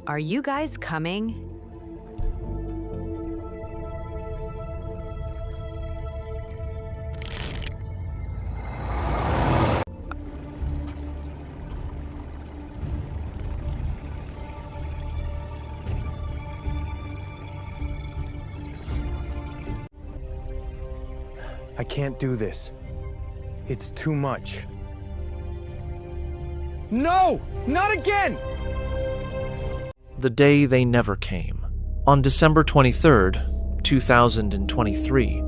Are you guys coming? I can't do this. It's too much. No! Not again! The day they never came. On December 23rd, 2023,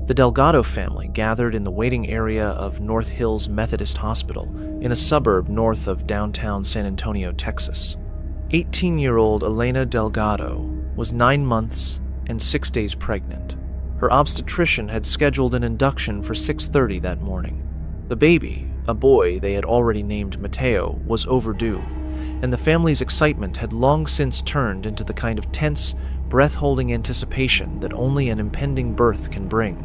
the Delgado family gathered in the waiting area of North Hills Methodist Hospital in a suburb north of downtown San Antonio, Texas. 18-year-old Elena Delgado was 9 months and 6 days pregnant. Her obstetrician had scheduled an induction for 6:30 that morning. The baby, a boy they had already named Mateo, was overdue, and the family's excitement had long since turned into the kind of tense, breath-holding anticipation that only an impending birth can bring.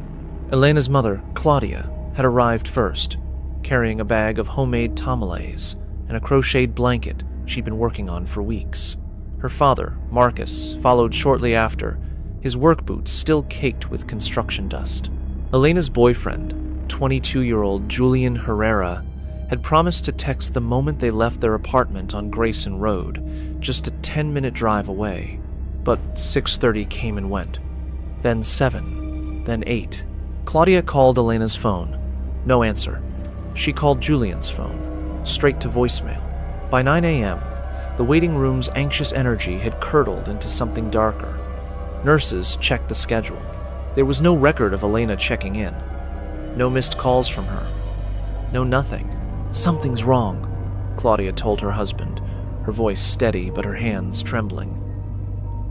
Elena's mother, Claudia, had arrived first, carrying a bag of homemade tamales and a crocheted blanket she'd been working on for weeks. Her father, Marcus, followed shortly after, his work boots still caked with construction dust. Elena's boyfriend, 22-year-old Julian Herrera, had promised to text the moment they left their apartment on Grayson Road, just a 10-minute drive away. But 6:30 came and went. Then 7, then 8. Claudia called Elena's phone. No answer. She called Julian's phone, straight to voicemail. By 9 a.m., the waiting room's anxious energy had curdled into something darker. Nurses checked the schedule. There was no record of Elena checking in. No missed calls from her. No nothing. Something's wrong, Claudia told her husband, her voice steady but her hands trembling.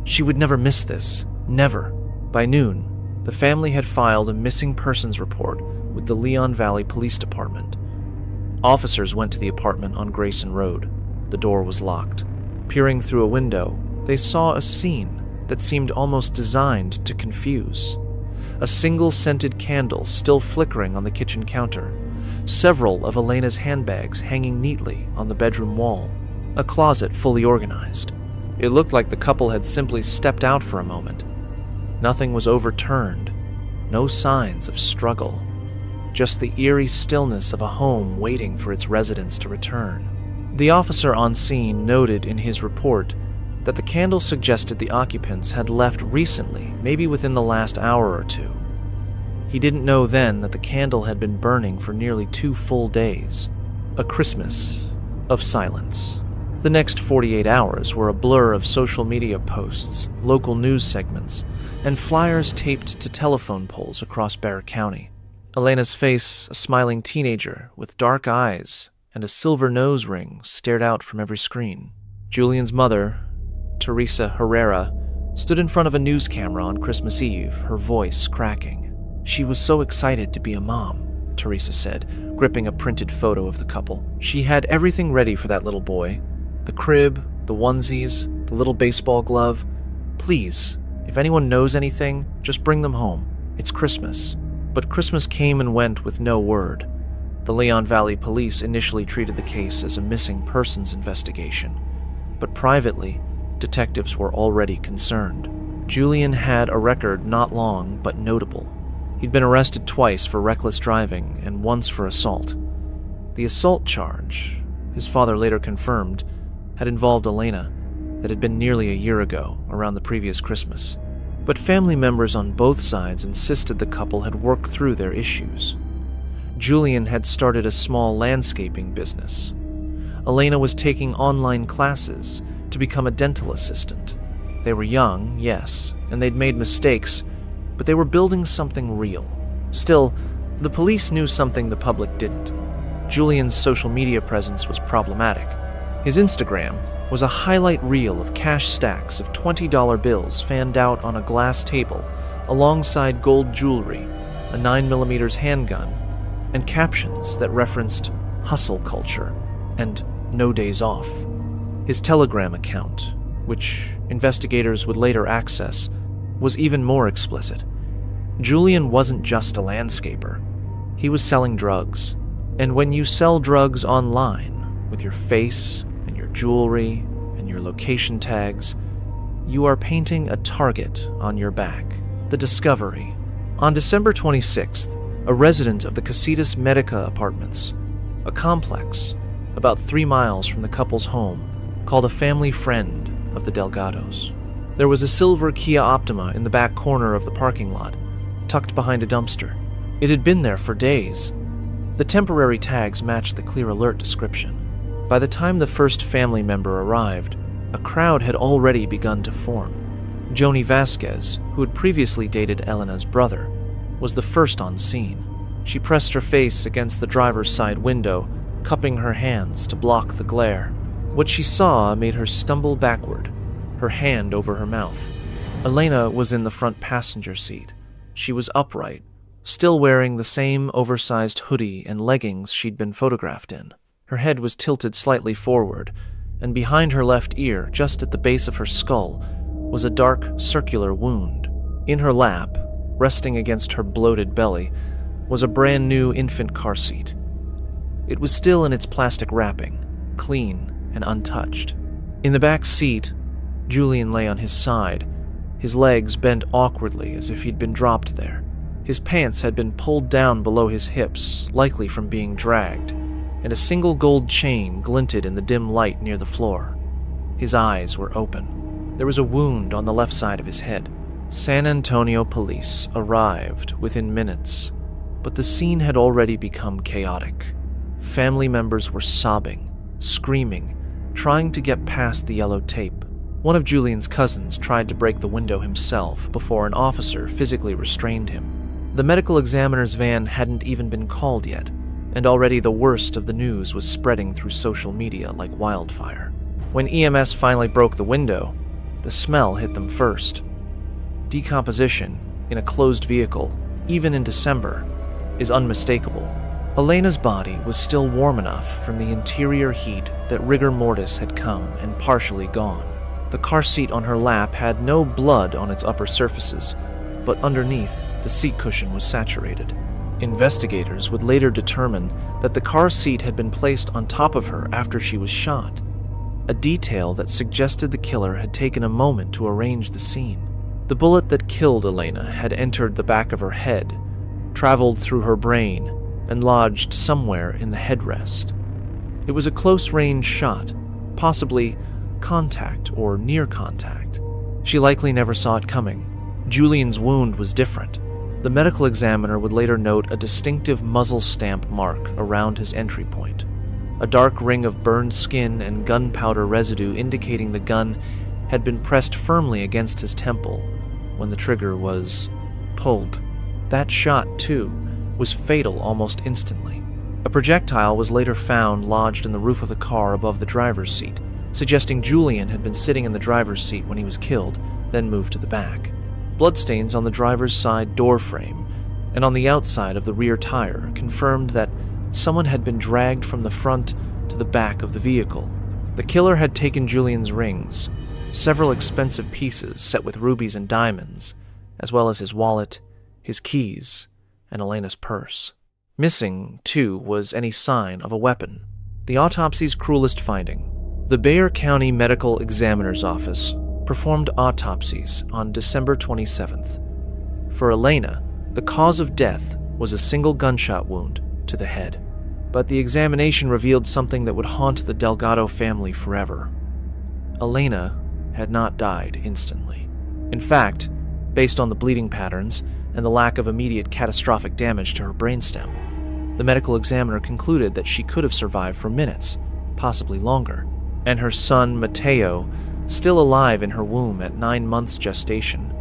She would never miss this. Never. By noon, the family had filed a missing persons report with the Leon Valley Police Department. Officers went to the apartment on Grayson Road. The door was locked. Peering through a window, they saw a scene that seemed almost designed to confuse. A single scented candle still flickering on the kitchen counter, several of Elena's handbags hanging neatly on the bedroom wall, a closet fully organized. It looked like the couple had simply stepped out for a moment. Nothing was overturned, no signs of struggle, just the eerie stillness of a home waiting for its residents to return. The officer on scene noted in his report that the candle suggested the occupants had left recently, maybe within the last hour or two. He didn't know then that the candle had been burning for nearly 2 full days. A Christmas of silence. The next 48 hours were a blur of social media posts, local news segments, and flyers taped to telephone poles across Bexar County. Elena's face, a smiling teenager with dark eyes and a silver nose ring, stared out from every screen. Julian's mother, Teresa Herrera, stood in front of a news camera on Christmas Eve, her voice cracking. She was so excited to be a mom, Teresa said, gripping a printed photo of the couple. She had everything ready for that little boy. The crib, the onesies, the little baseball glove. Please, if anyone knows anything, just bring them home. It's Christmas. But Christmas came and went with no word. The Leon Valley Police initially treated the case as a missing persons investigation, but privately, detectives were already concerned. Julian had a record not long but notable. He'd been arrested twice for reckless driving and once for assault. The assault charge, his father later confirmed, had involved Elena. That had been nearly a year ago, around the previous Christmas. But family members on both sides insisted the couple had worked through their issues. Julian had started a small landscaping business. Elena was taking online classes to become a dental assistant. They were young, yes, and they'd made mistakes, but they were building something real. Still, the police knew something the public didn't. Julian's social media presence was problematic. His Instagram was a highlight reel of cash stacks of $20 bills fanned out on a glass table alongside gold jewelry, a 9mm handgun, and captions that referenced hustle culture and no days off. His Telegram account, which investigators would later access, was even more explicit. Julian wasn't just a landscaper. He was selling drugs. And when you sell drugs online, with your face and your jewelry and your location tags. You are painting a target on your back. The discovery. On December 26th, a resident of the Casitas Medica apartments, a complex about 3 miles from the couple's home, called a family friend of the Delgados. There was a silver Kia Optima in the back corner of the parking lot, tucked behind a dumpster. It had been there for days. The temporary tags matched the clear alert description. By the time the first family member arrived, a crowd had already begun to form. Joni Vasquez, who had previously dated Elena's brother, was the first on scene. She pressed her face against the driver's side window, cupping her hands to block the glare. What she saw made her stumble backward, her hand over her mouth. Elena was in the front passenger seat. She was upright, still wearing the same oversized hoodie and leggings she'd been photographed in. Her head was tilted slightly forward, and behind her left ear, just at the base of her skull, was a dark, circular wound. In her lap, resting against her bloated belly, was a brand new infant car seat. It was still in its plastic wrapping, clean and untouched. In the back seat, Julian lay on his side, his legs bent awkwardly as if he'd been dropped there. His pants had been pulled down below his hips, likely from being dragged, and a single gold chain glinted in the dim light near the floor. His eyes were open. There was a wound on the left side of his head. San Antonio police arrived within minutes, but the scene had already become chaotic. Family members were sobbing, screaming, trying to get past the yellow tape. One of Julian's cousins tried to break the window himself before an officer physically restrained him. The medical examiner's van hadn't even been called yet, and already the worst of the news was spreading through social media like wildfire. When EMS finally broke the window, the smell hit them first. Decomposition in a closed vehicle, even in December, is unmistakable. Elena's body was still warm enough from the interior heat that rigor mortis had come and partially gone. The car seat on her lap had no blood on its upper surfaces, but underneath, the seat cushion was saturated. Investigators would later determine that the car seat had been placed on top of her after she was shot, a detail that suggested the killer had taken a moment to arrange the scene. The bullet that killed Elena had entered the back of her head, traveled through her brain, and lodged somewhere in the headrest. It was a close-range shot, possibly contact or near contact. She likely never saw it coming. Julian's wound was different. The medical examiner would later note a distinctive muzzle stamp mark around his entry point, a dark ring of burned skin and gunpowder residue indicating the gun had been pressed firmly against his temple when the trigger was pulled. That shot, too, was fatal almost instantly. A projectile was later found lodged in the roof of the car above the driver's seat, suggesting Julian had been sitting in the driver's seat when he was killed, then moved to the back. Bloodstains on the driver's side door frame and on the outside of the rear tire confirmed that someone had been dragged from the front to the back of the vehicle. The killer had taken Julian's rings, several expensive pieces set with rubies and diamonds, as well as his wallet, his keys, and Elena's purse. Missing, too, was any sign of a weapon. The autopsy's cruelest finding. The Bexar County Medical Examiner's Office performed autopsies on December 27th. For Elena, the cause of death was a single gunshot wound to the head. But the examination revealed something that would haunt the Delgado family forever. Elena had not died instantly. In fact, based on the bleeding patterns and the lack of immediate catastrophic damage to her brainstem, the medical examiner concluded that she could have survived for minutes, possibly longer, and her son, Mateo, still alive in her womb at 9 months gestation,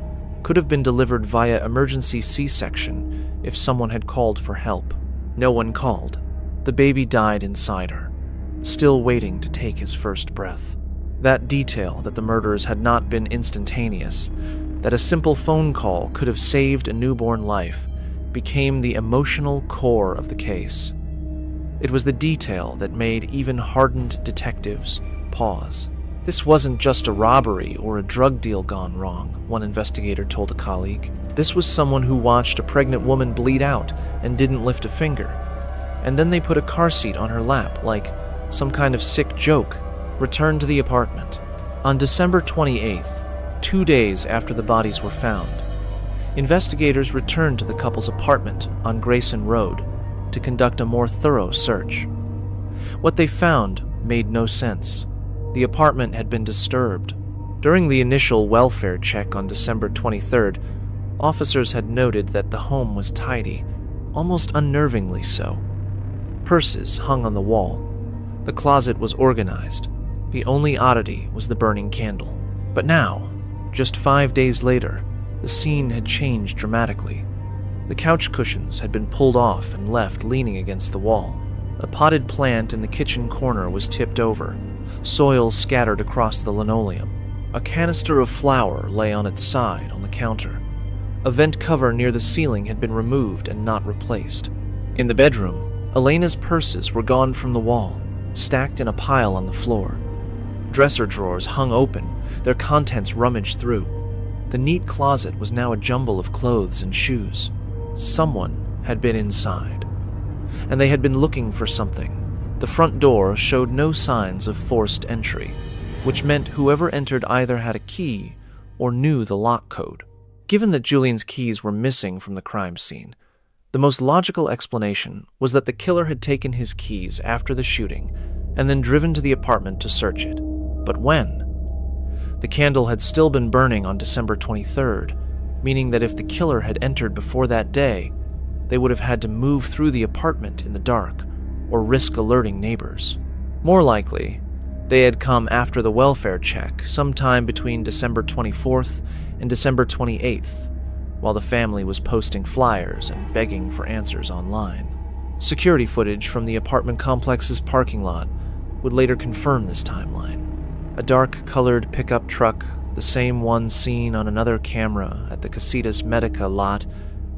could have been delivered via emergency C-section if someone had called for help. No one called. The baby died inside her, still waiting to take his first breath. That detail that the murders had not been instantaneous, that a simple phone call could have saved a newborn life, became the emotional core of the case. It was the detail that made even hardened detectives pause. This wasn't just a robbery or a drug deal gone wrong, one investigator told a colleague. This was someone who watched a pregnant woman bleed out and didn't lift a finger. And then they put a car seat on her lap like some kind of sick joke, returned to the apartment, On December 28th, 2 days after the bodies were found, investigators returned to the couple's apartment on Grayson Road to conduct a more thorough search. What they found made no sense. The apartment had been disturbed. During the initial welfare check on December 23rd, officers had noted that the home was tidy, almost unnervingly so. Purses hung on the wall. The closet was organized. The only oddity was the burning candle. But now, just 5 days later, the scene had changed dramatically. The couch cushions had been pulled off and left leaning against the wall. A potted plant in the kitchen corner was tipped over, soil scattered across the linoleum. A canister of flour lay on its side on the counter. A vent cover near the ceiling had been removed and not replaced. In the bedroom, Elena's purses were gone from the wall, stacked in a pile on the floor. Dresser drawers hung open, their contents rummaged through. The neat closet was now a jumble of clothes and shoes. Someone had been inside, and they had been looking for something. The front door showed no signs of forced entry, which meant whoever entered either had a key or knew the lock code. Given that Julian's keys were missing from the crime scene, the most logical explanation was that the killer had taken his keys after the shooting and then driven to the apartment to search it. But when? The candle had still been burning on December 23rd, meaning that if the killer had entered before that day, they would have had to move through the apartment in the dark or risk alerting neighbors. More likely, they had come after the welfare check sometime between December 24th and December 28th, while the family was posting flyers and begging for answers online. Security footage from the apartment complex's parking lot would later confirm this timeline. A dark-colored pickup truck, the same one seen on another camera at the Casitas Medica lot,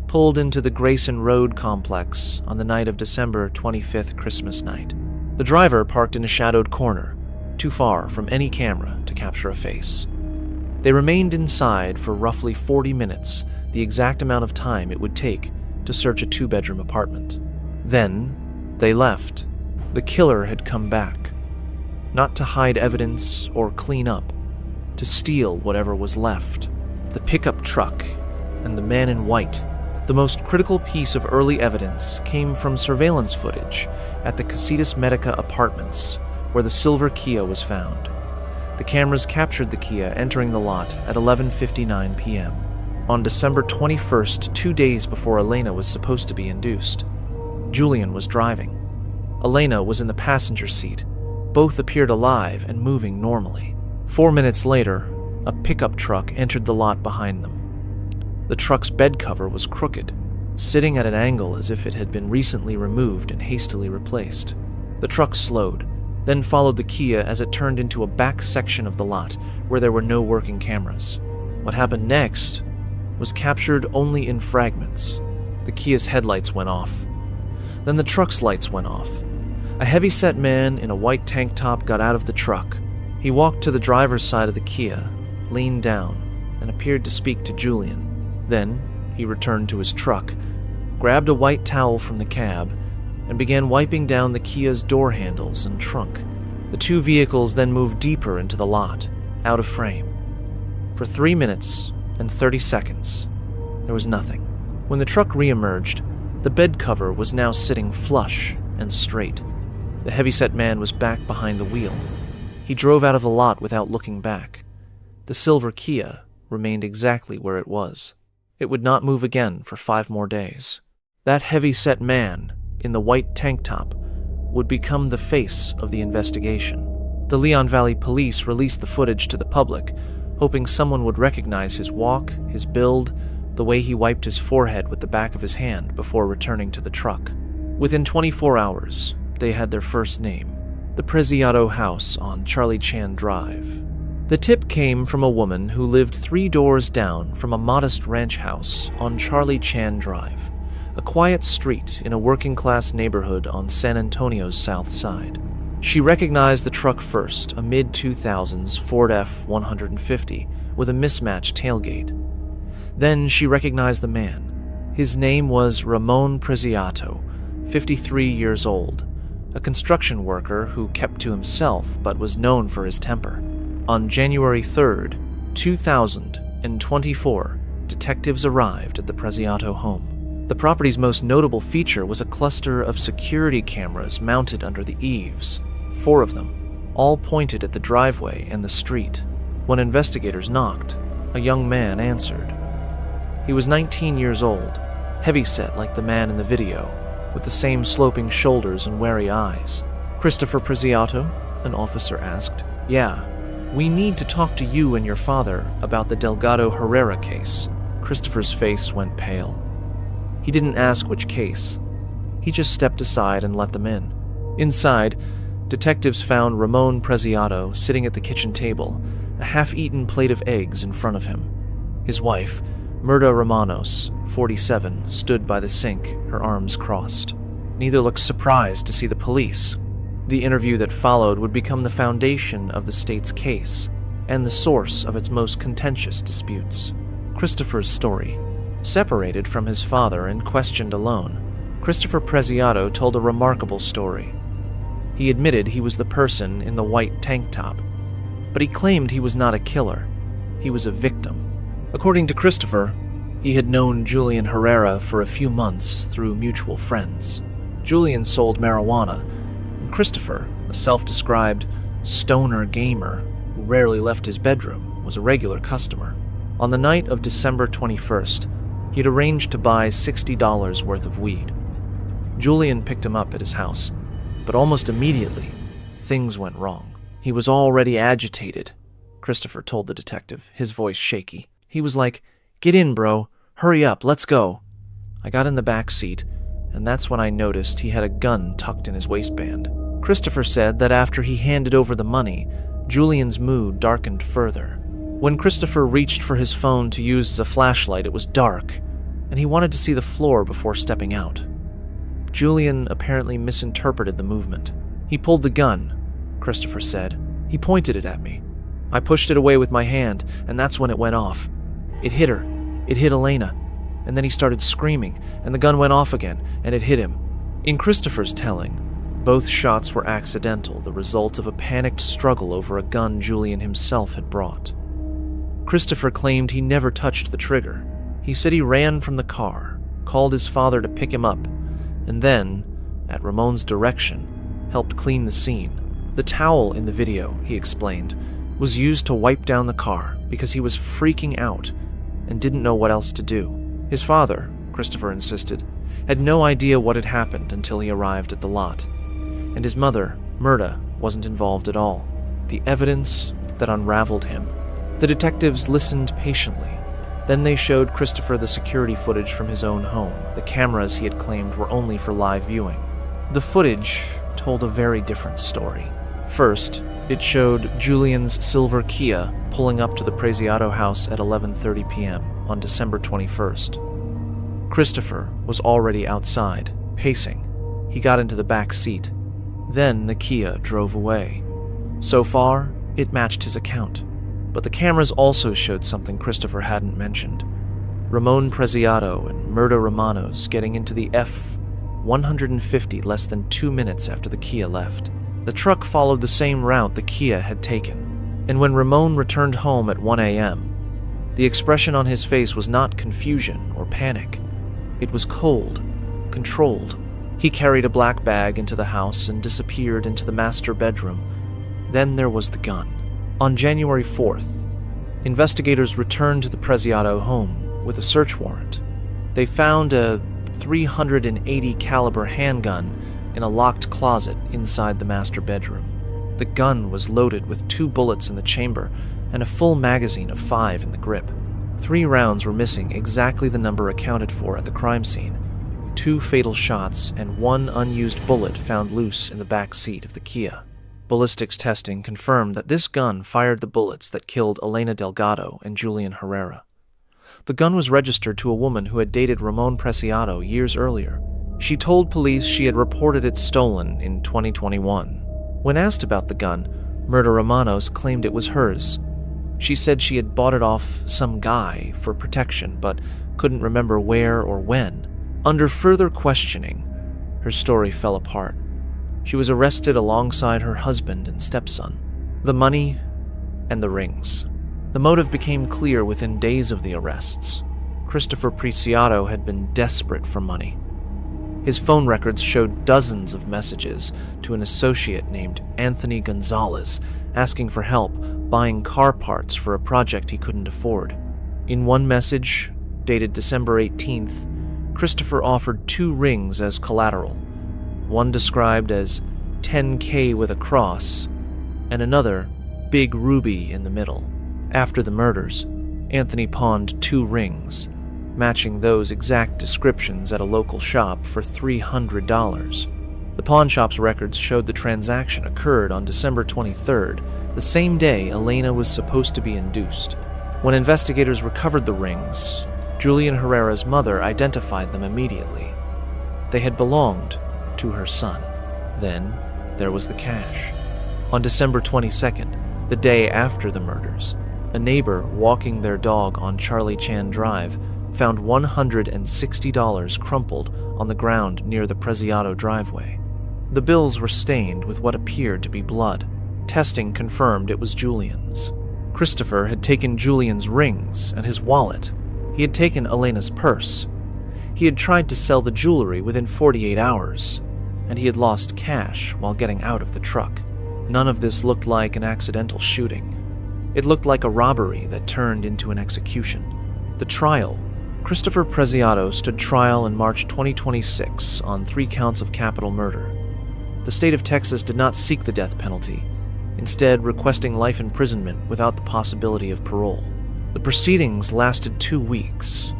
pulled into the Grayson Road complex on the night of December 25th, Christmas night. The driver parked in a shadowed corner, too far from any camera to capture a face. They remained inside for roughly 40 minutes, the exact amount of time it would take to search a 2-bedroom apartment. Then, they left. The killer had come back. Not to hide evidence or clean up, to steal whatever was left. The pickup truck and the man in white. The most critical piece of early evidence came from surveillance footage at the Casitas Medica apartments, where the silver Kia was found. The cameras captured the Kia entering the lot at 11:59 p.m. on December 21st, 2 days before Elena was supposed to be induced. Julian was driving. Elena was in the passenger seat. Both appeared alive and moving normally. 4 minutes later, a pickup truck entered the lot behind them. The truck's bed cover was crooked, sitting at an angle as if it had been recently removed and hastily replaced. The truck slowed, then followed the Kia as it turned into a back section of the lot where there were no working cameras. What happened next was captured only in fragments. The Kia's headlights went off. Then the truck's lights went off. A heavy-set man in a white tank top got out of the truck. He walked to the driver's side of the Kia, leaned down, and appeared to speak to Julian. Then, he returned to his truck, grabbed a white towel from the cab, and began wiping down the Kia's door handles and trunk. The two vehicles then moved deeper into the lot, out of frame. For 3 minutes and 30 seconds, there was nothing. When the truck re-emerged, the bed cover was now sitting flush and straight. The heavy-set man was back behind the wheel. He drove out of the lot without looking back. The silver Kia remained exactly where it was. It would not move again for 5 more days. That heavy-set man in the white tank top would become the face of the investigation. The Leon Valley Police released the footage to the public, hoping someone would recognize his walk, his build, the way he wiped his forehead with the back of his hand before returning to the truck. Within 24 hours, they had their first name, the Preziato house on Charlie Chan Drive. The tip came from a woman who lived 3 doors down from a modest ranch house on Charlie Chan Drive, a quiet street in a working-class neighborhood on San Antonio's south side. She recognized the truck first, a mid-2000s Ford F-150 with a mismatched tailgate. Then she recognized the man. His name was Ramon Preziato, 53 years old, a construction worker who kept to himself but was known for his temper. On January 3rd, 2024, detectives arrived at the Preziato home. The property's most notable feature was a cluster of security cameras mounted under the eaves, 4 of them, all pointed at the driveway and the street. When investigators knocked, a young man answered. He was 19 years old, heavyset like the man in the video, with the same sloping shoulders and wary eyes. "Christopher Preziato?" an officer asked. "Yeah. We need to talk to you and your father about the Delgado Herrera case." Christopher's face went pale. He didn't ask which case. He just stepped aside and let them in. Inside, detectives found Ramon Preziato sitting at the kitchen table, a half-eaten plate of eggs in front of him. His wife, Myrta Romanos, 47, stood by the sink, her arms crossed. Neither looked surprised to see the police. The interview that followed would become the foundation of the state's case and the source of its most contentious disputes. Christopher's story. Separated from his father and questioned alone, Christopher Preziato told a remarkable story. He admitted he was the person in the white tank top, but he claimed he was not a killer. He was a victim. According to Christopher, he had known Julian Herrera for a few months through mutual friends. Julian sold marijuana, and Christopher, a self-described stoner gamer who rarely left his bedroom, was a regular customer. On the night of December 21st, he had arranged to buy $60 worth of weed. Julian picked him up at his house, but almost immediately, things went wrong. He was already agitated, Christopher told the detective, his voice shaky. He was like, "Get in, bro. Hurry up, let's go." I got in the back seat, and that's when I noticed he had a gun tucked in his waistband. Christopher said that after he handed over the money, Julian's mood darkened further. When Christopher reached for his phone to use as a flashlight, it was dark, and he wanted to see the floor before stepping out. Julian apparently misinterpreted the movement. "He pulled the gun," Christopher said. "He pointed it at me. I pushed it away with my hand, and that's when it went off. It hit her. It hit Elena. And then he started screaming, and the gun went off again, and it hit him." In Christopher's telling, both shots were accidental, the result of a panicked struggle over a gun Julian himself had brought. Christopher claimed he never touched the trigger. He said he ran from the car, called his father to pick him up, and then, at Ramon's direction, helped clean the scene. The towel in the video, he explained, was used to wipe down the car because he was freaking out and didn't know what else to do. His father, Christopher insisted, had no idea what had happened until he arrived at the lot, and his mother, Myrta, wasn't involved at all. The evidence that unraveled him. The detectives listened patiently. Then they showed Christopher the security footage from his own home. The cameras he had claimed were only for live viewing. The footage told a very different story. First, it showed Julian's silver Kia pulling up to the Preziato house at 11:30 p.m. on December 21st. Christopher was already outside, pacing. He got into the back seat. Then the Kia drove away. So far, it matched his account. But the cameras also showed something Christopher hadn't mentioned. Ramon Preziato and Myrta Romanos getting into the F-150 less than 2 minutes after the Kia left. The truck followed the same route the Kia had taken. And when Ramon returned home at 1 a.m., the expression on his face was not confusion or panic. It was cold, controlled. He carried a black bag into the house and disappeared into the master bedroom. Then there was the gun. On January 4th, investigators returned to the Preziato home with a search warrant. They found a .380 caliber handgun in a locked closet inside the master bedroom. The gun was loaded with 2 bullets in the chamber and a full magazine of 5 in the grip. 3 rounds were missing, exactly the number accounted for at the crime scene. 2 fatal shots and 1 unused bullet found loose in the back seat of the Kia. Ballistics testing confirmed that this gun fired the bullets that killed Elena Delgado and Julian Herrera. The gun was registered to a woman who had dated Ramon Preziato years earlier. She told police she had reported it stolen in 2021. When asked about the gun, Myrta Romanos claimed it was hers. She said she had bought it off some guy for protection, but couldn't remember where or when. Under further questioning, her story fell apart. She was arrested alongside her husband and stepson. The money and the rings. The motive became clear within days of the arrests. Christopher Preciado had been desperate for money. His phone records showed dozens of messages to an associate named Anthony Gonzalez asking for help buying car parts for a project he couldn't afford. In one message, dated December 18th, Christopher offered 2 rings as collateral, one described as 10K with a cross, and another big ruby in the middle. After the murders, Anthony pawned 2 rings, matching those exact descriptions at a local shop for $300. The pawn shop's records showed the transaction occurred on December 23rd, the same day Elena was supposed to be induced. When investigators recovered the rings, Julian Herrera's mother identified them immediately. They had belonged to her son. Then there was the cash. On December 22nd, the day after the murders, a neighbor walking their dog on Charlie Chan Drive found $160 crumpled on the ground near the Preciado driveway. The bills were stained with what appeared to be blood. Testing confirmed it was Julian's. Christopher had taken Julian's rings and his wallet. He had taken Elena's purse. He had tried to sell the jewelry within 48 hours, and he had lost cash while getting out of the truck. None of this looked like an accidental shooting. It looked like a robbery that turned into an execution. The trial. Christopher Preciado stood trial in March 2026 on 3 counts of capital murder. The state of Texas did not seek the death penalty, instead requesting life imprisonment without the possibility of parole. The proceedings lasted 2 weeks.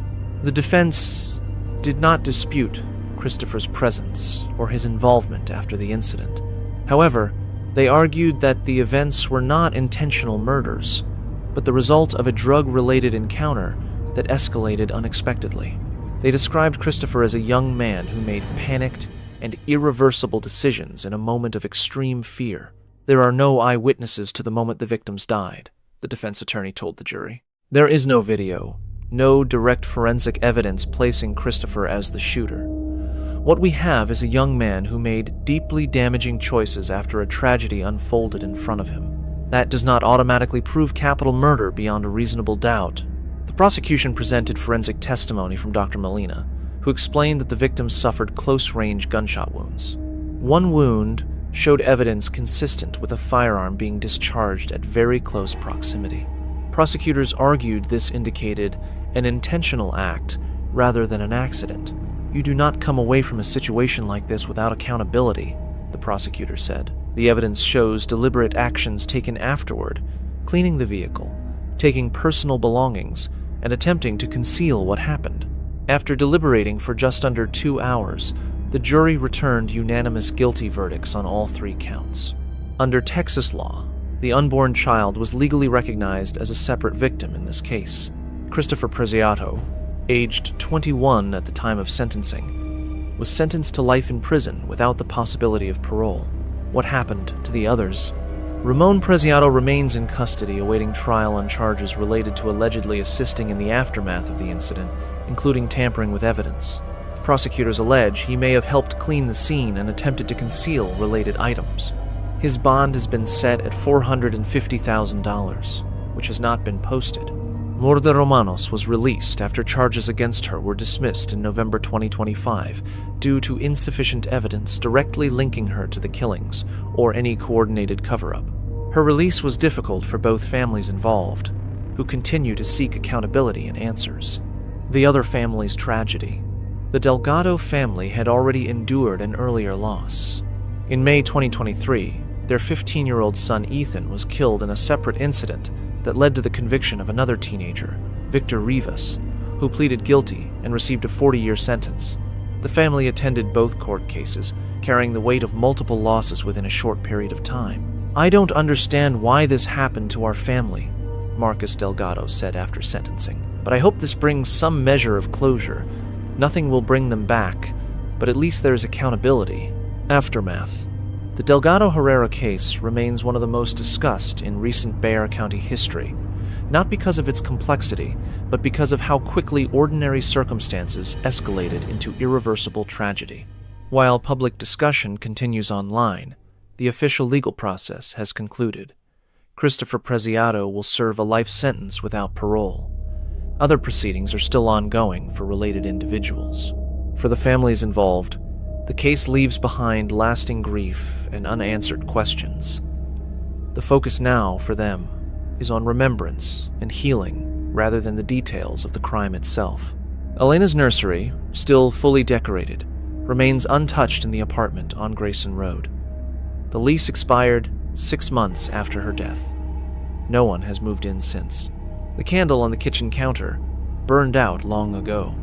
The defense did not dispute Christopher's presence or his involvement after the incident. However, they argued that the events were not intentional murders, but the result of a drug-related encounter that escalated unexpectedly. They described Christopher as a young man who made panicked and irreversible decisions in a moment of extreme fear. There are no eyewitnesses to the moment the victims died, the defense attorney told the jury. There is no video, no direct forensic evidence placing Christopher as the shooter. What we have is a young man who made deeply damaging choices after a tragedy unfolded in front of him. That does not automatically prove capital murder beyond a reasonable doubt. The prosecution presented forensic testimony from Dr. Molina, who explained that the victims suffered close-range gunshot wounds. One wound showed evidence consistent with a firearm being discharged at very close proximity. Prosecutors argued this indicated an intentional act rather than an accident. You do not come away from a situation like this without accountability, the prosecutor said. The evidence shows deliberate actions taken afterward, cleaning the vehicle, taking personal belongings, and attempting to conceal what happened. After deliberating for just under 2 hours, the jury returned unanimous guilty verdicts on all 3 counts. Under Texas law, the unborn child was legally recognized as a separate victim in this case. Christopher Preciado, aged 21 at the time of sentencing, was sentenced to life in prison without the possibility of parole. What happened to the others? Ramon Preciado remains in custody awaiting trial on charges related to allegedly assisting in the aftermath of the incident, including tampering with evidence. Prosecutors allege he may have helped clean the scene and attempted to conceal related items. His bond has been set at $450,000, which has not been posted. Morda Romanos was released after charges against her were dismissed in November 2025 due to insufficient evidence directly linking her to the killings or any coordinated cover-up. Her release was difficult for both families involved, who continue to seek accountability and answers. The other family's tragedy. The Delgado family had already endured an earlier loss. In May 2023, their 15-year-old son Ethan was killed in a separate incident that led to the conviction of another teenager, Victor Rivas, who pleaded guilty and received a 40-year sentence. The family attended both court cases, carrying the weight of multiple losses within a short period of time. "I don't understand why this happened to our family," Marcus Delgado said after sentencing, "but I hope this brings some measure of closure. Nothing will bring them back, but at least there is accountability." Aftermath. The Delgado Herrera case remains one of the most discussed in recent Bexar County history, not because of its complexity, but because of how quickly ordinary circumstances escalated into irreversible tragedy. While public discussion continues online, the official legal process has concluded. Christopher Preziato will serve a life sentence without parole. Other proceedings are still ongoing for related individuals. For the families involved, the case leaves behind lasting grief and unanswered questions. The focus now, for them, is on remembrance and healing rather than the details of the crime itself. Elena's nursery, still fully decorated, remains untouched in the apartment on Grayson Road. The lease expired 6 months after her death. No one has moved in since. The candle on the kitchen counter burned out long ago.